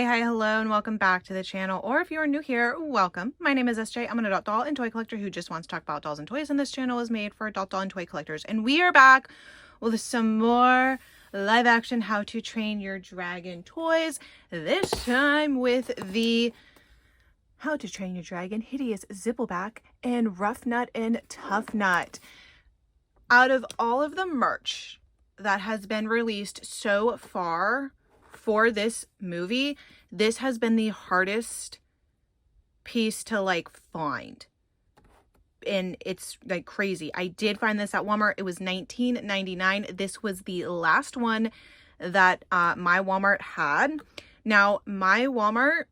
Hi, hello, and welcome back to the channel. Or if you're new here, welcome. My name is SJ. I'm an adult doll and toy collector who just wants to talk about dolls and toys, and this channel is made for adult doll and toy collectors. And we are back with some more live action How to Train Your Dragon toys. This time with the How to Train Your Dragon Hideous Zippleback and Rough Nut and Tough Nut. Out of all of the merch that has been released so far for this movie, this has been the hardest piece to find, and it's like crazy. I did find this at Walmart. It was $19.99. This was the last one that my Walmart had. Now my Walmart,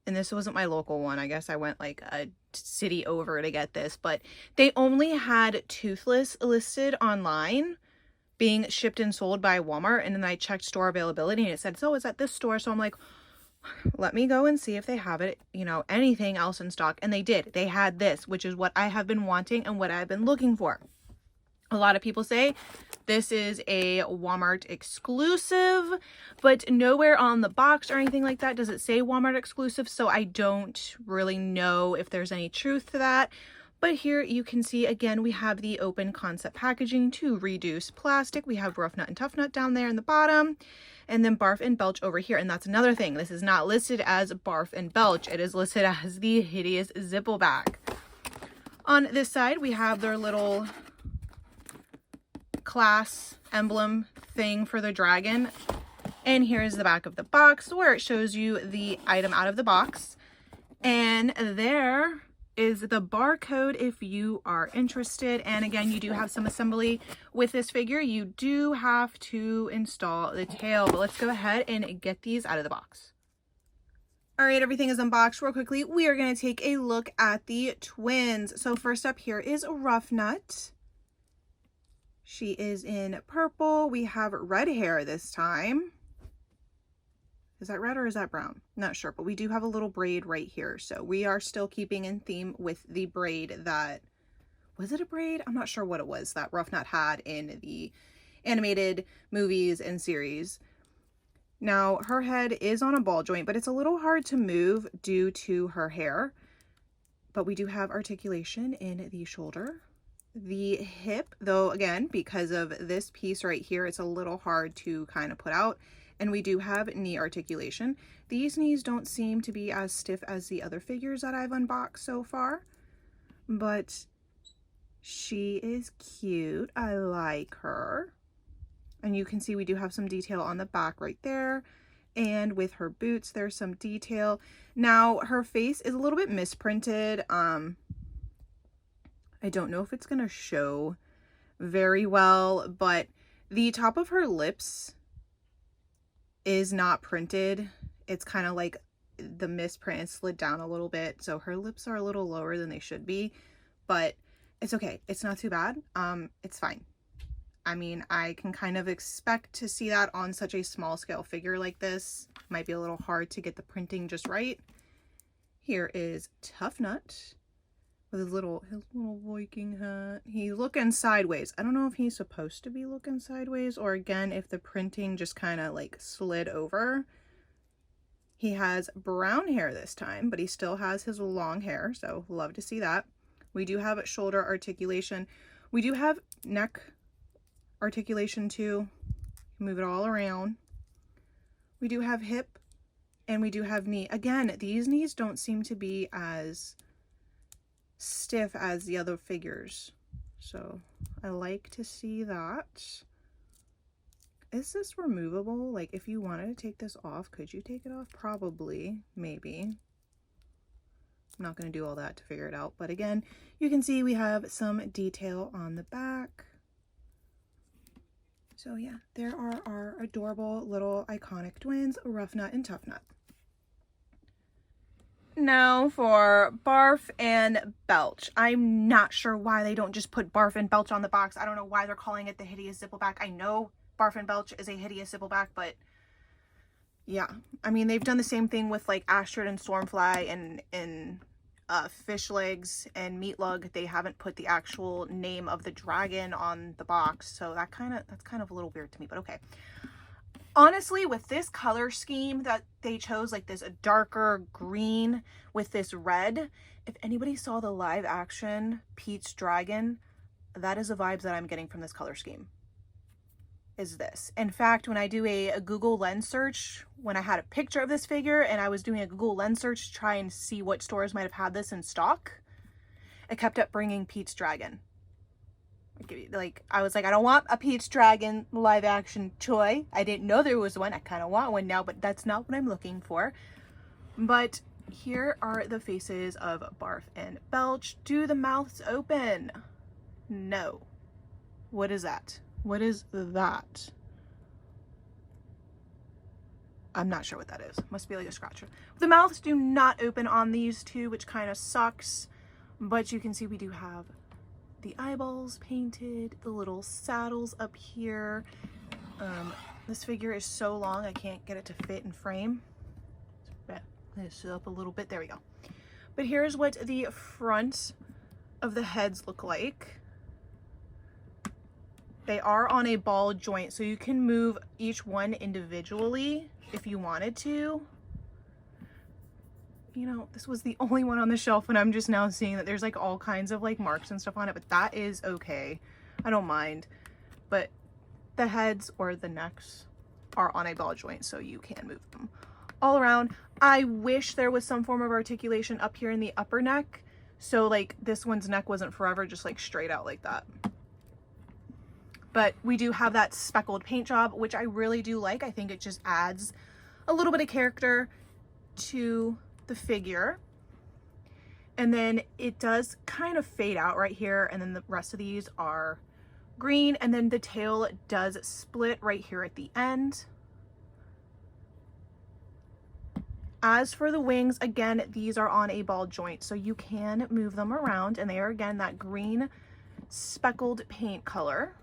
and this wasn't my local one, I guess I went like a city over to get this, but they only had Toothless listed online being shipped and sold by Walmart. And then I checked store availability and it said, so it's at this store. So I'm like, let me go and see if they have it, anything else in stock. And they did. They had this, which is what I have been wanting and what I've been looking for. A lot of people say this is a Walmart exclusive, but nowhere on the box or anything like that does it say Walmart exclusive. So I don't really know if there's any truth to that. But here you can see, again, we have the open concept packaging to reduce plastic. We have Rough Nut and Tough Nut down there in the bottom, and then Barf and Belch over here. And that's another thing. This is not listed as Barf and Belch. It is listed as the Hideous Zippleback. On this side, we have their little class emblem thing for the dragon. And here's the back of the box where it shows you the item out of the box. And there is the barcode if you are interested. And again, you do have some assembly with this figure. You do have to install the tail, but let's go ahead and get these out of the box. All right, everything is unboxed. Real quickly, we are going to take a look at the twins. So first up here is Rough Nut. She is in purple. We have red hair this time. Is that red or is that brown? Not sure, but we do have a little braid right here. So we are still keeping in theme with the braid that, was it a braid? I'm not sure what it was that Rough Nut had in the animated movies and series. Now her head is on a ball joint, but it's a little hard to move due to her hair. But we do have articulation in the shoulder. The hip, though, again, because of this piece right here, it's a little hard to kind of put out. And we do have knee articulation. These knees don't seem to be as stiff as the other figures that I've unboxed so far, but she is cute. I like her. And you can see we do have some detail on the back right there. And with her boots, there's some detail. Now, her face is a little bit misprinted. I don't know if it's going to show very well, but the top of her lips is not printed. It's kind of like the misprint is slid down a little bit, so her lips are a little lower than they should be, but it's okay. It's not too bad. It's fine. I mean, I can kind of expect to see that on such a small scale figure like this. Might be a little hard to get the printing just right. Here is Tough Nut with his little Viking hat. He's looking sideways. I don't know if he's supposed to be looking sideways or, again, if the printing just kind of like slid over. He has brown hair this time, but he still has his long hair, so love to see that. We do have shoulder articulation. We do have neck articulation too. Move it all around. We do have hip and we do have knee. Again, these knees don't seem to be as stiff as the other figures, so I like to see that. Is this removable? Like, if you wanted to take this off, could you take it off? Probably, maybe. I'm not going to do all that to figure it out, but again, you can see we have some detail on the back. So yeah, there are our adorable little iconic twins, Rough Nut and Tough Nut. Now for Barf and Belch. I'm not sure why they don't just put Barf and Belch on the box. I don't know why they're calling it the Hideous Zippleback. I know Barf and Belch is a Hideous Zippleback, but yeah. I mean, they've done the same thing with like Astrid and Stormfly and Fish Legs and Meatlug. They haven't put the actual name of the dragon on the box, so that's kind of a little weird to me, but okay. Honestly, with this color scheme that they chose, like this darker green with this red, if anybody saw the live action Pete's Dragon, that is the vibes that I'm getting from this color scheme, is this. In fact, when I do a Google lens search, when I had a picture of this figure and I was doing a Google lens search to try and see what stores might have had this in stock, it kept up bringing Pete's Dragon. Like, I was like, I don't want a Pete's Dragon live action toy. I didn't know there was one. I kind of want one now, but that's not what I'm looking for. But here are the faces of Barf and Belch. Do the mouths open? No. What is that? What is that? I'm not sure what that is. Must be like a scratcher. The mouths do not open on these two, which kind of sucks. But you can see we do have the eyeballs painted, the little saddles up here. This figure is so long I can't get it to fit in frame. Let's this up a little bit. There we go. But here's what the front of the heads look like. They are on a ball joint, so you can move each one individually if you wanted to. You know, this was the only one on the shelf, and I'm just now seeing that there's like all kinds of like marks and stuff on it, but that is okay. I don't mind. But the heads or the necks are on a ball joint, so you can move them all around. I wish there was some form of articulation up here in the upper neck, so like this one's neck wasn't forever just like straight out like that. But we do have that speckled paint job, which I really do like. I think it just adds a little bit of character to the figure. And then it does kind of fade out right here, and then the rest of these are green, and then the tail does split right here at the end. As for the wings, again, these are on a ball joint, so you can move them around, and they are again that green speckled paint color.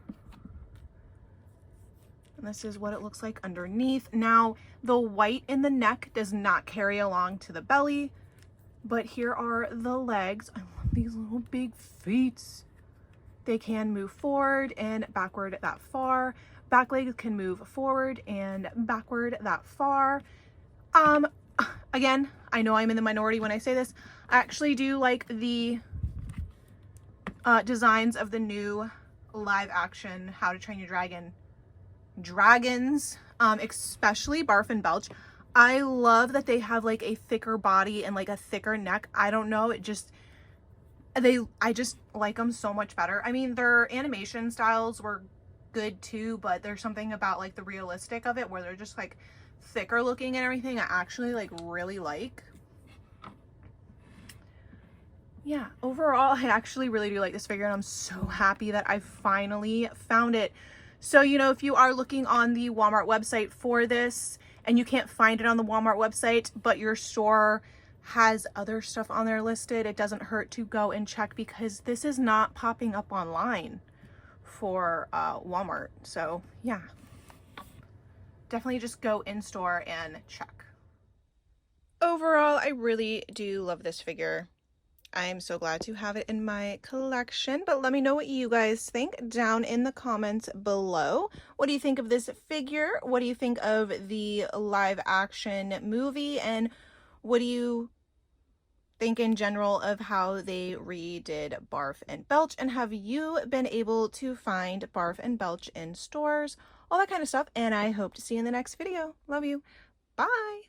And this is what it looks like underneath. Now, the white in the neck does not carry along to the belly, but here are the legs. I love these little big feet. They can move forward and backward that far. Back legs can move forward and backward that far. Again, I know I'm in the minority when I say this. I actually do like the designs of the new live action How to Train Your Dragon dragons, especially Barf and Belch. I love that they have like a thicker body and like a thicker neck. I don't know, it just I just like them so much better. I mean, their animation styles were good too, but there's something about like the realistic of it where they're just like thicker looking and everything I actually like really like. Yeah, overall I actually really do like this figure, and I'm so happy that I finally found it. So, you know, if you are looking on the Walmart website for this and you can't find it on the Walmart website, but your store has other stuff on there listed, it doesn't hurt to go and check, because this is not popping up online for Walmart. So yeah, definitely just go in store and check. Overall, I really do love this figure. I'm so glad to have it in my collection, but let me know what you guys think down in the comments below. What do you think of this figure? What do you think of the live action movie? And what do you think in general of how they redid Barf and Belch? And have you been able to find Barf and Belch in stores? All that kind of stuff. And I hope to see you in the next video. Love you. Bye.